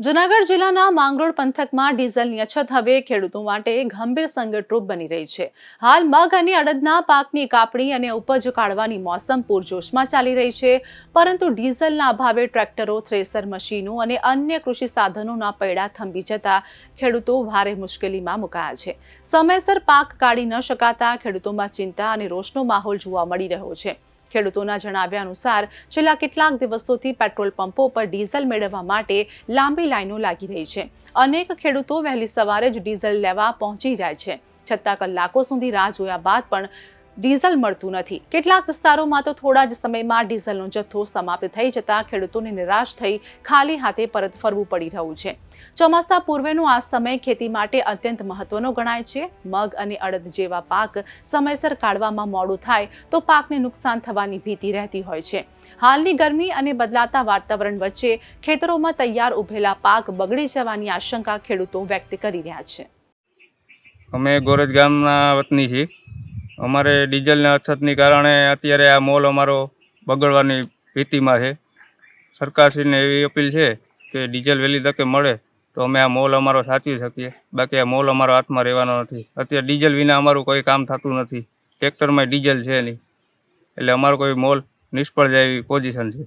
જૂનાગઢ જિલ્લાના માંગરોળ પંથકમાં ડીઝલની અછત હવે ખેડૂતો માટે ગંભીર સંકટરૂપ બની રહી છે। હાલ મગ અને અડદના પાકની કાપણી અને ઉપજ કાઢવાની મોસમ પૂરજોશમાં ચાલી રહી છે, પરંતુ ડીઝલના અભાવે ટ્રેક્ટરો, થ્રેસર મશીનો અને અન્ય કૃષિ સાધનોના પૈડા થંભી જતા ખેડૂતો ભારે મુશ્કેલીમાં મુકાયા છે। સમયસર પાક કાઢી ન શકાતા ખેડૂતોમાં ચિંતા અને રોષનો માહોલ જોવા મળી રહ્યો છે। ખેડૂતોના જણાવ્યા અનુસાર છેલ્લા કેટલાક દિવસોથી પેટ્રોલ પંપો પર ડીઝલ મેળવવા માટે લાંબી લાઈનો લાગી રહી છે। અનેક ખેડૂતો વહેલી સવારે જ ડીઝલ લેવા પહોંચી જાય છે, છતાં કલાકો સુધી રાહ જોયા બાદ પણ ડીઝલ મળતું નથી। કેટલાક વિસ્તારોમાં તો થોડા જ સમયમાં ડીઝલનો જથ્થો સમાપ્ત થઈ જતા ખેડૂતોને નિરાશ થઈ ખાલી હાથે પરત ફરવું પડી રહ્યું છે। ચોમાસા પૂર્વેનો આ સમય ખેતી માટે અત્યંત મહત્વનો ગણાય છે। મગ અને અડદ જેવા પાક સમયસર કાઢવામાં મોડું થાય તો પાકને નુકસાન થવાની ભીતિ રહેતી હોય છે। હાલની ગરમી અને બદલાતા વાતાવરણ વચ્ચે ખેતરોમાં તૈયાર ઉભેલા પાક બગડી જવાની આશંકા ખેડૂતો વ્યક્ત કરી રહ્યા છે। અમે ગોરજ ગામના વતની છીએ। અમારે ડીઝલના અછતને કારણે અત્યારે આ મોલ અમારો બગડવાની ભીતિમાં છે। સરકારશ્રીને એવી અપીલ છે કે ડીઝલ વહેલી તકે મળે તો અમે આ મોલ અમારો સાચવી શકીએ, બાકી આ મોલ અમારો હાથમાં રહેવાનો નથી। અત્યારે ડીઝલ વિના અમારું કોઈ કામ થતું નથી, ટ્રેક્ટરમાં ડીઝલ છે નહીં, એટલે અમારો કોઈ મોલ નિષ્ફળ જાય એવી પોઝિશન છે।